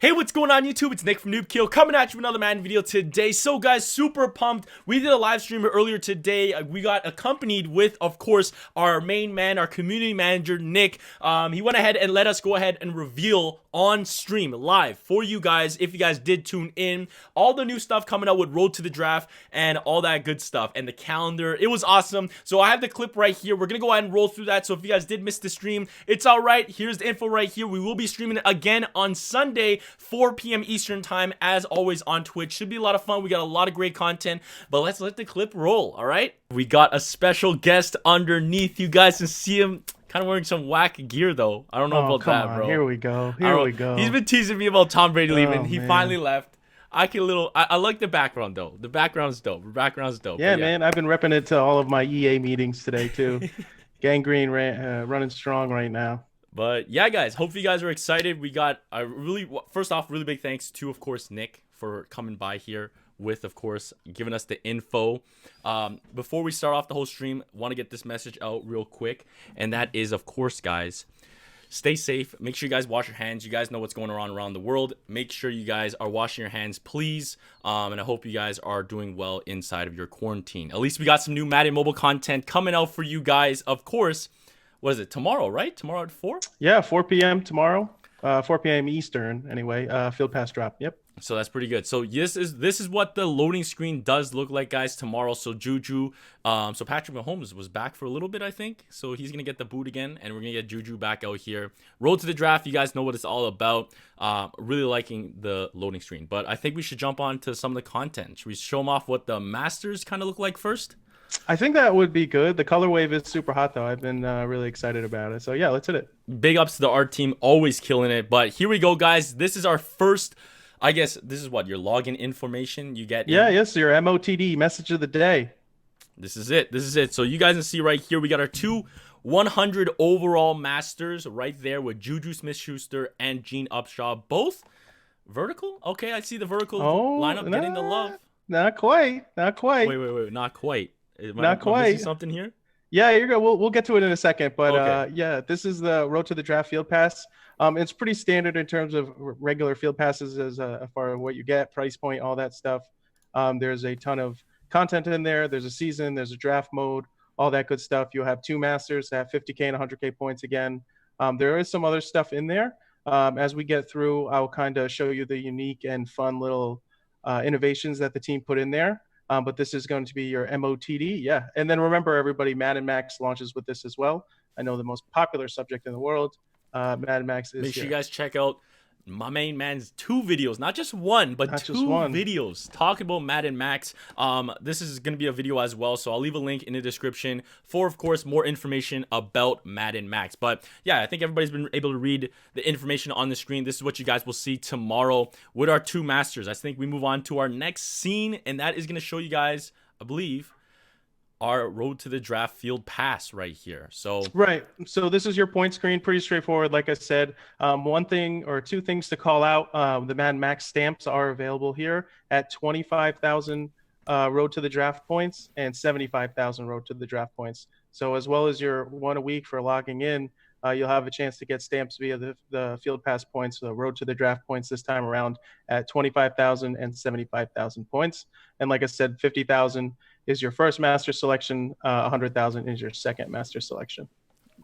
Hey, what's going on YouTube? It's Nick from Noobkill coming at you with another Madden video today. So guys, super pumped. We did a live stream earlier today. We got accompanied with, of course, our main man, our community manager, Nick. He went ahead and let us go ahead and reveal on stream live for you guys, if you guys did tune in, all the new stuff coming out with Road to the Draft and all that good stuff and the calendar. It was awesome. So I have the clip right here. We're gonna go ahead and roll through that. So if you guys did miss the stream, it's all right. Here's the info right here. We will be streaming it again on Sunday, 4 p.m. Eastern time, as always on Twitch. Should be a lot of fun. We got a lot of great content, but let's let the clip roll. All right, we got a special guest underneath. You guys can see him kind of wearing some whack gear though. I don't know about that, bro. Here we go. Here we go. He's been teasing me about Tom Brady leaving. He finally left. I like the background though. The background is dope. The background is dope. Yeah, man. I've been repping it to all of my EA meetings today too. Gangrene running strong right now. But yeah, guys, hopefully you guys are excited. We got a first off, really big thanks to, of course, Nick for coming by here with, of course, giving us the info. Before we start off the whole stream, want to get this message out real quick. And that is, of course, guys, stay safe. Make sure you guys wash your hands. You guys know what's going on around the world. Make sure you guys are washing your hands, please. And I hope you guys are doing well inside of your quarantine. At least we got some new Madden mobile content coming out for you guys, of course. What is it? Tomorrow, right? Tomorrow at 4? Yeah, 4 p.m. tomorrow. 4 p.m. Eastern, anyway. Field pass drop. Yep. So that's pretty good. So this is what the loading screen does look like, guys, tomorrow. So Juju, so Patrick Mahomes was back for a little bit, I think. So he's gonna get the boot again, and we're gonna get Juju back out here. Road to the Draft. You guys know what it's all about. Really liking the loading screen, but I think we should jump on to some of the content. Should we show them off what the Masters kind of look like first? I think that would be good. The color wave is super hot, though. I've been really excited about it. So, yeah, let's hit it. Big ups to the art team. Always killing it. But here we go, guys. This is our first, I guess, this is what, your login information you get? Yeah, yes, your MOTD, message of the day. This is it. This is it. So you guys can see right here, we got our two 100 overall Masters right there with Juju Smith-Schuster and Gene Upshaw. Both vertical? Okay, I see the vertical lineup getting the love. Not quite. Not quite. Wait. Not quite. Not quite. Something here? Yeah, you're good. We'll get to it in a second, but okay. Yeah, this is the Road to the Draft Field Pass. It's pretty standard in terms of regular field passes as far as what you get, price point, all that stuff. There's a ton of content in there. There's a season, there's a draft mode, all that good stuff. You'll have two Masters that have 50K and 100K points again. There is some other stuff in there. As we get through, I'll kind of show you the unique and fun little innovations that the team put in there. But this is going to be your MOTD. Yeah. And then remember, everybody, Madden Max launches with this as well. I know the most popular subject in the world. Madden Max is Make sure you guys check out my main man's 2 videos, not just one, but two videos talking about Madden Max. This is going to be a video as well, so I'll leave a link in the description for, of course, more information about Madden Max. But yeah, I think everybody's been able to read the information on the screen. This is what you guys will see tomorrow with our 2 Masters. I think we move on to our next scene, and that is going to show you guys, I believe, our Road to the Draft Field Pass right here. So so this is your point screen, pretty straightforward. Like I said, one thing or two things to call out. The Madden Max stamps are available here at 25,000 Road to the Draft points and 75,000 Road to the Draft points. So as well as your one a week for logging in, you'll have a chance to get stamps via the Field Pass points, the Road to the Draft points this time around at 25,000 and 75,000 points. And like I said, 50,000 is your first master selection, 100,000 is your second master selection.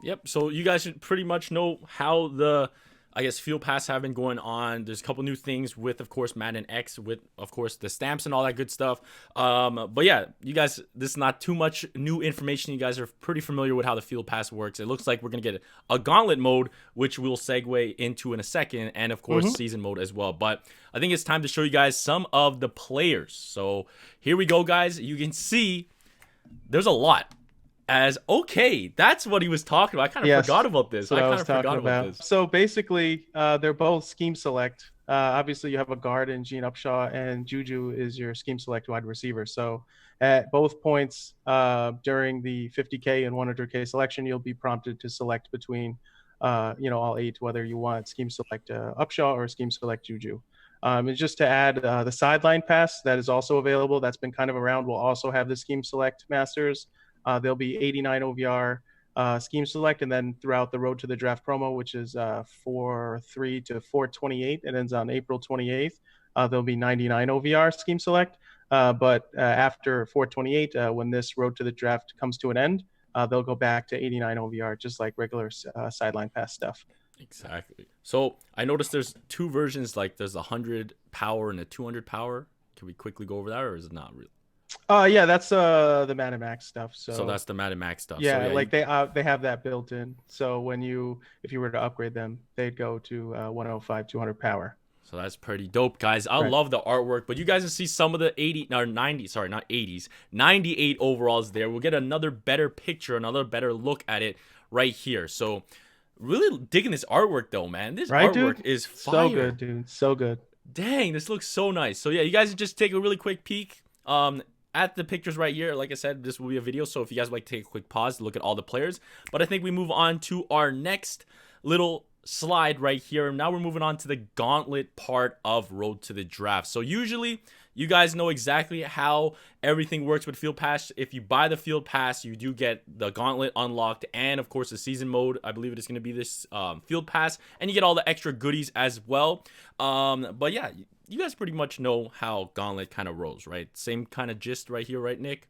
Yep. So you guys should pretty much know how the, I guess, Field Pass have been going on. There's a couple new things with, of course, Madden X, with, of course, the stamps and all that good stuff. But yeah, you guys, this is not too much new information. You guys are pretty familiar with how the Field Pass works. It looks like we're going to get a Gauntlet mode, which we'll segue into in a second, and, of course, season mode as well. But I think it's time to show you guys some of the players. So here we go, guys. You can see there's a lot. Okay, that's what he was talking about. I kind of forgot about this. I kind of forgot about this. So basically, they're both scheme select. Obviously, you have a guard in Gene Upshaw, and Juju is your scheme select wide receiver. So at both points during the 50K and 100K selection, you'll be prompted to select between, all 8, whether you want scheme select Upshaw or scheme select Juju. And just to add, the sideline pass that is also available. That's been kind of around. We'll also have the scheme select masters. There'll be 89 OVR scheme select, and then throughout the Road to the Draft promo, which is 4/3 to 4/28, it ends on April 28th. There'll be 99 OVR scheme select, but after 4/28, when this Road to the Draft comes to an end, they'll go back to 89 OVR, just like regular sideline pass stuff. Exactly. So I noticed there's two versions, like there's a 100 power and a 200 power. Can we quickly go over that, or is it not real? Yeah, that's the Madden Max stuff. So that's the Madden Max stuff. Yeah, So yeah, like they have that built in. So if you were to upgrade them, they'd go to 105, 200 power. so that's pretty dope, guys. I love the artwork, but you guys will see some of the 80 or 90, sorry, not 80s, 98 overalls there. We'll get another better picture, another better look at it right here. So really digging this artwork though, man. This artwork dude? is fire. So good, dude. So good. Dang, this looks so nice. So yeah, you guys just take a really quick peek at the pictures right here. Like I said, this will be a video, so if you guys would like to take a quick pause to look at all the players. But I think we move on to our next little slide right here. Now we're moving on to the Gauntlet part of Road to the Draft. So usually you guys know exactly how everything works with Field Pass. If you buy the Field Pass, you do get the Gauntlet unlocked, and of course the season mode. I believe it is going to be this Field Pass, and you get all the extra goodies as well. But yeah, you guys pretty much know how Gauntlet kind of rolls, right? Same kind of gist right here, right, Nick?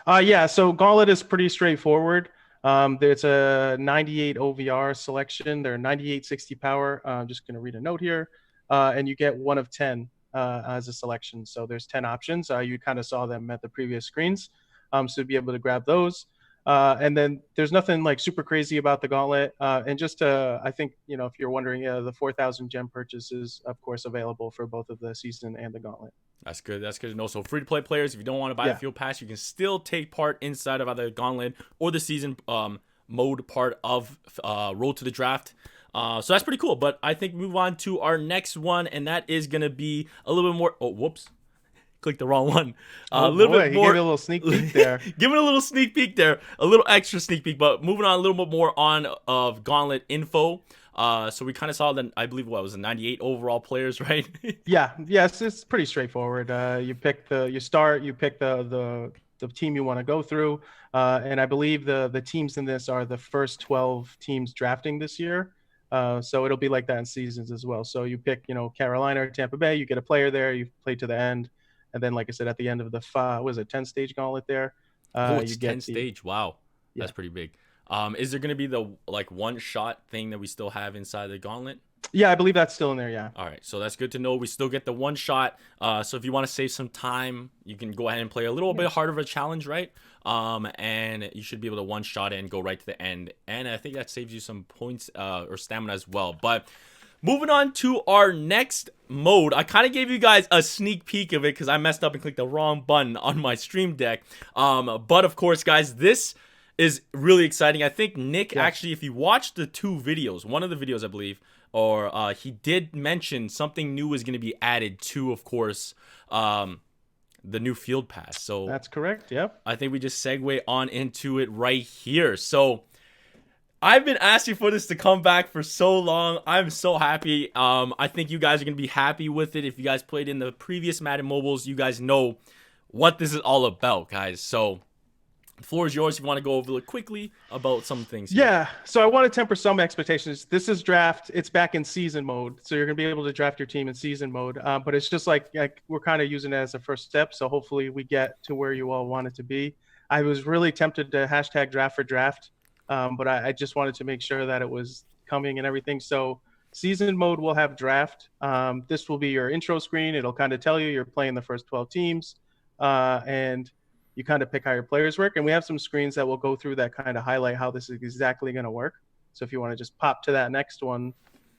Yeah, so Gauntlet is pretty straightforward. There's a 98 OVR selection. They're 9860 power. I'm just going to read a note here. And you get 1 of 10 as a selection. So there's 10 options. You kind of saw them at the previous screens. So to be able to grab those. And then there's nothing like super crazy about the Gauntlet. And just I think, if you're wondering, the 4,000 gem purchase is, of course, available for both of the season and the Gauntlet. That's good. That's good to know. So free-to-play players, if you don't want to buy the Field Pass, you can still take part inside of either the Gauntlet or the season mode part of Road to the Draft. So that's pretty cool. But I think we move on to our next one, and that is going to be a little bit more... Oh, whoops. Clicked the wrong one. A little bit more. He gave it a little sneak peek there. Giving a little sneak peek there. A little extra sneak peek. But moving on a little bit more on of Gauntlet info. So we kind of saw that, I believe, what was the 98 overall players, right? Yes, it's pretty straightforward. You pick you pick the team you want to go through, and I believe the teams in this are the first 12 teams drafting this year. So it'll be like that in seasons as well. So you pick, Carolina or Tampa Bay, you get a player there, you play to the end, and then, like I said, at the end of the 10-stage Gauntlet there, it's 10 stage. Wow, that's pretty big. Is there going to be the one shot thing that we still have inside the Gauntlet? Yeah, I believe that's still in there. Yeah. All right, so that's good to know. We still get the one shot. So if you want to save some time, you can go ahead and play a little bit harder of a challenge, right? And you should be able to one shot it and go right to the end. And I think that saves you some points or stamina as well. But moving on to our next mode, I kind of gave you guys a sneak peek of it because I messed up and clicked the wrong button on my stream deck. But of course, guys, this is really exciting. I think Nick actually, if you watched the two videos, one of the videos I believe, or he did mention something new is going to be added to, of course, the new Field Pass. So that's correct. Yep. I think we just segue on into it right here. So I've been asking for this to come back for so long. I'm so happy. I think you guys are going to be happy with it. If you guys played in the previous Madden mobiles, you guys know what this is all about, guys. So the floor is yours if you want to go over quickly about some things. Yeah, so I want to temper some expectations. This is draft. It's back in season mode, so you're going to be able to draft your team in season mode. But it's just like we're kind of using it as a first step, so hopefully we get to where you all want it to be. I was really tempted to hashtag draft for draft, but I just wanted to make sure that it was coming and everything. So season mode will have draft. This will be your intro screen. It'll kind of tell you you're playing the first 12 teams, and you kind of pick how your players work. And we have some screens that will go through that kind of highlight how this is exactly going to work. So if you want to just pop to that next one,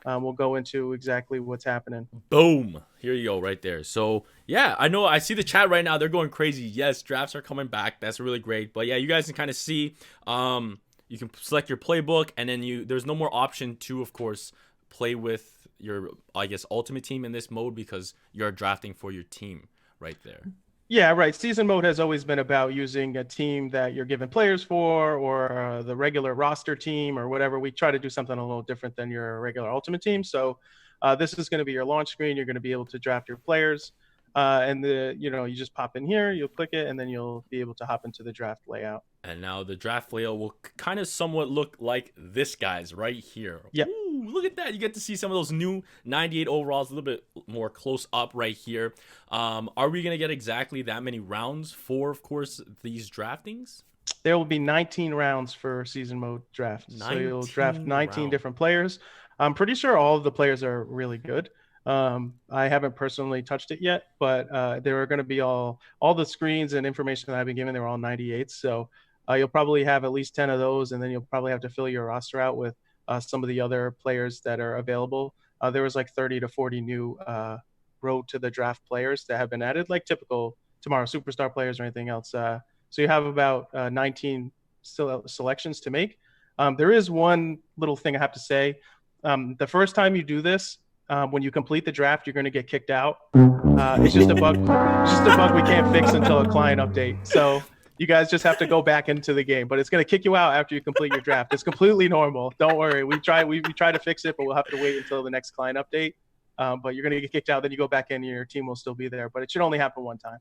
we'll go into exactly what's happening. Boom. Here you go right there. So yeah, I know I see the chat right now. They're going crazy. Yes, drafts are coming back. That's really great. But yeah, you guys can kind of see, you can select your playbook, and then there's no more option to, of course, play with your, I guess, ultimate team in this mode because you're drafting for your team right there. Yeah, right. Season mode has always been about using a team that you're given players for, or the regular roster team or whatever. We try to do something a little different than your regular ultimate team. So this is going to be your launch screen. You're going to be able to draft your players. And you just pop in here, you'll click it, and then you'll be able to hop into the draft layout. And now the draft layout will kind of somewhat look like this guy's right here. Yep. Ooh, look at that. You get to see some of those new 98 overalls a little bit more close up right here. Are we going to get exactly that many rounds for, of course, these draftings? There will be 19 rounds for season mode draft. So you'll draft 19 rounds. different players. I'm pretty sure all of the players are really good. I haven't personally touched it yet, but there are going to be all the screens and information that I've been given. They're all 98s. So you'll probably have at least 10 of those, and then you'll probably have to fill your roster out with some of the other players that are available. There was like 30 to 40 new road to the draft players that have been added, like typical Tomorrow Superstar players or anything else. So you have about 19 selections to make. There is one little thing I have to say. The first time you do this, when you complete the draft, you're going to get kicked out. It's just a bug. It's just a bug we can't fix until a client update. So you guys just have to go back into the game. But it's going to kick you out after you complete your draft. It's completely normal. Don't worry. We try to fix it, but we'll have to wait until the next client update. But you're going to get kicked out. Then you go back in, and your team will still be there. But it should only happen one time.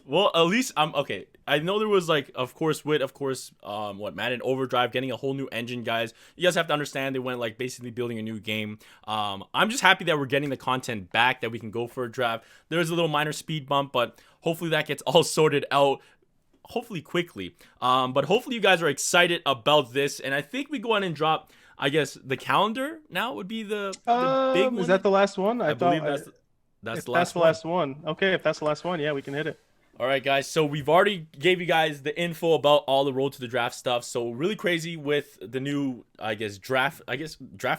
Well, at least I'm okay. I know there was like, of course, Madden Overdrive getting a whole new engine, guys. You guys have to understand they went like basically building a new game. I'm just happy that we're getting the content back, that we can go for a draft. There's a little minor speed bump, but hopefully that gets all sorted out. Hopefully quickly. But hopefully you guys are excited about this, and I think we go on and drop. I guess the calendar now would be the big one. Is that the last one? I believe that's the last one. Okay, if that's the last one, yeah, we can hit it. All right, guys. So we've already gave you guys the info about all the road to the draft stuff. So really crazy with the new, draft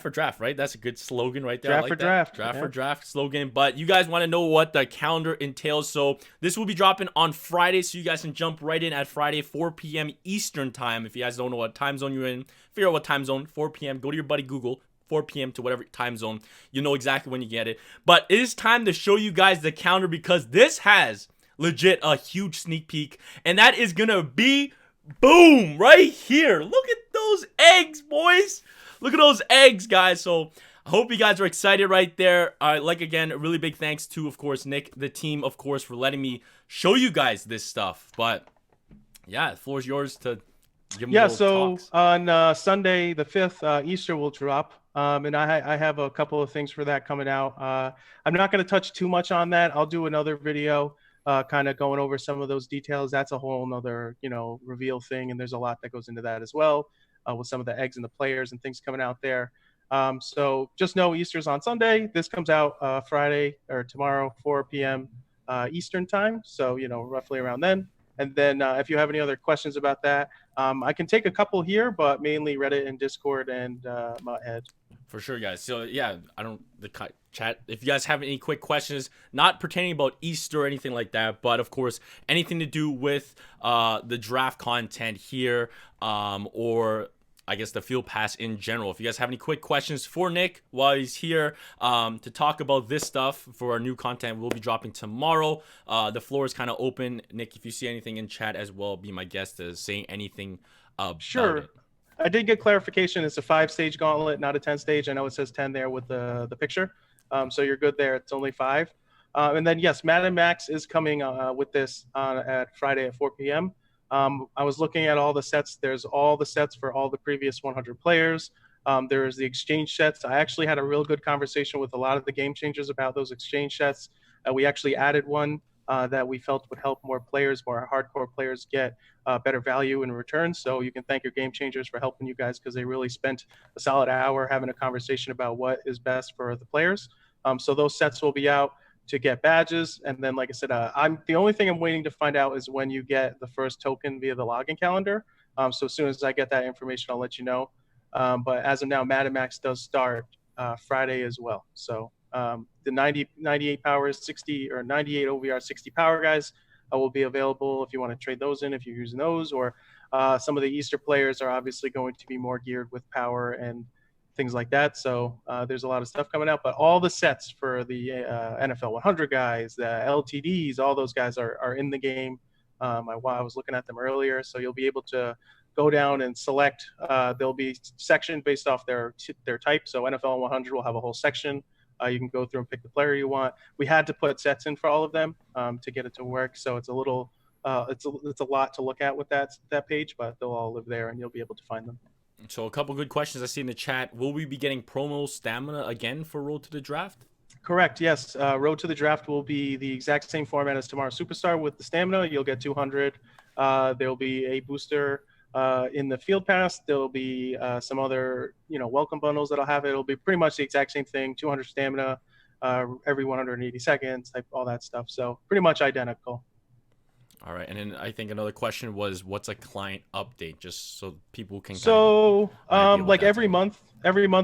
for draft, right? That's a good slogan right there. Draft for draft slogan. But you guys want to know what the calendar entails. So this will be dropping on Friday. So you guys can jump right in at Friday, 4 p.m. Eastern time. If you guys don't know what time zone you're in, figure out what time zone, 4 p.m. Go to your buddy Google. 4 p.m. to whatever time zone. You know exactly when you get it. But it is time to show you guys the calendar, because this has legit a huge sneak peek, and that is gonna be boom right here. Look at those eggs, boys. Look at those eggs, guys. So I hope you guys are excited right there. Again, a really big thanks to, of course, Nick, the team, of course, for letting me show you guys this stuff. But yeah, the floor is yours to give me talks. On Sunday the 5th, Easter will drop. And I have a couple of things for that coming out. I'm not going to touch too much on that. I'll do another video kind of going over some of those details. That's a whole nother, reveal thing. And there's a lot that goes into that as well, with some of the eggs and the players and things coming out there. So just know Easter's on Sunday. This comes out Friday or tomorrow, 4 p.m. Eastern time. So, roughly around then. And then if you have any other questions about that, I can take a couple here, but mainly Reddit and Discord and Muthead. For sure, guys. So yeah, the chat. If you guys have any quick questions, not pertaining about Easter or anything like that, but of course anything to do with the draft content here, or I guess the field pass in general. If you guys have any quick questions for Nick while he's here to talk about this stuff for our new content we'll be dropping tomorrow, the floor is kind of open. Nick, if you see anything in chat as well, be my guest to say anything about it. I did get clarification. It's a 5-stage gauntlet, not a 10-stage. I know it says 10 there with the picture. So you're good there. It's only 5. And then, yes, Madden Max is coming with this at Friday at 4 p.m. I was looking at all the sets. There's all the sets for all the previous 100 players. There's the exchange sets. I actually had a real good conversation with a lot of the game changers about those exchange sets. We actually added one that we felt would help more hardcore players get better value in return. So you can thank your game changers for helping you guys, because they really spent a solid hour having a conversation about what is best for the players. So those sets will be out to get badges. And then, like I said, the only thing I'm waiting to find out is when you get the first token via the login calendar. So as soon as I get that information, I'll let you know. But as of now, Madden Max does start Friday as well. So the 98 powers, 60 or 98 OVR 60 power guys will be available if you want to trade those in, if you're using those, or some of the Easter players are obviously going to be more geared with power and things like that. So there's a lot of stuff coming out, but all the sets for the NFL 100 guys, the LTDs, all those guys are in the game. I was looking at them earlier, so you'll be able to go down and select. There'll be sectioned based off their type. So NFL 100 will have a whole section You can go through and pick the player you want. We had to put sets in for all of them to get it to work, so it's a little it's a lot to look at with that page, but they'll all live there and you'll be able to find them. So a couple good questions I see in the chat. Will we be getting promo stamina again for Road to the Draft? Correct. Yes. Road to the Draft will be the exact same format as Tomorrow Superstar with the stamina. You'll get 200. There'll be a booster in the field pass. There'll be some other, welcome bundles that'll have it. It'll be pretty much the exact same thing. 200 stamina every 180 seconds, type all that stuff. So pretty much identical. All right, and then I think another question was, what's a client update, just so people can. So, like every month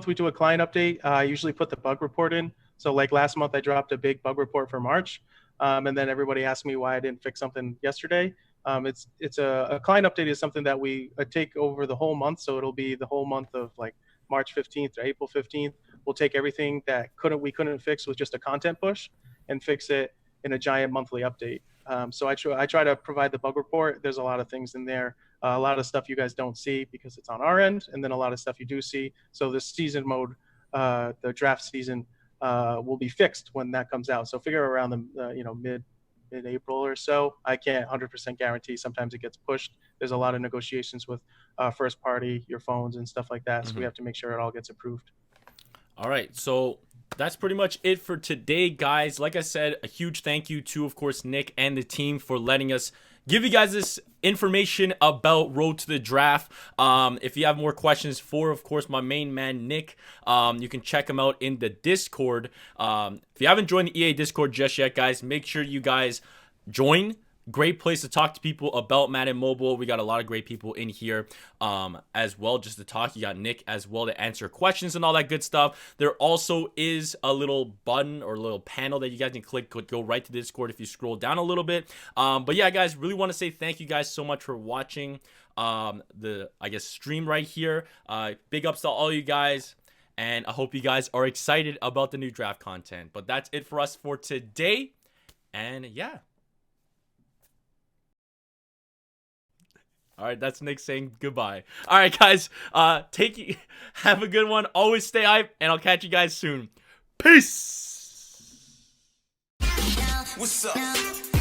we do a client update. I usually put the bug report in. So, like last month, I dropped a big bug report for March, and then everybody asked me why I didn't fix something yesterday. It's a client update is something that we take over the whole month. So it'll be the whole month of like March 15th or April 15th. We'll take everything that we couldn't fix with just a content push and fix it in a giant monthly update. So I try to provide the bug report. There's a lot of things in there, a lot of stuff you guys don't see because it's on our end, and then a lot of stuff you do see. So the season mode, the draft season, will be fixed when that comes out. So figure around the mid-April or so. I can't 100% guarantee. Sometimes it gets pushed. There's a lot of negotiations with first party, your phones and stuff like that. So we have to make sure it all gets approved. All right, so that's pretty much it for today, guys. Like I said, a huge thank you to, of course, Nick and the team for letting us give you guys this information about Road to the Draft. If you have more questions for, of course, my main man, Nick, you can check him out in the Discord. If you haven't joined the EA Discord just yet, guys, make sure you guys join. Great place to talk to people about Madden Mobile. We got a lot of great people in here as well just to talk. You got Nick as well to answer questions and all that good stuff. There also is a little button or a little panel that you guys can click. Could go right to Discord if you scroll down a little bit. But yeah, guys, really want to say thank you guys so much for watching the, stream right here. Big ups to all you guys. And I hope you guys are excited about the new draft content. But that's it for us for today. And yeah. All right, that's Nick saying goodbye. All right, guys, have a good one. Always stay hype, and I'll catch you guys soon. Peace. What's up?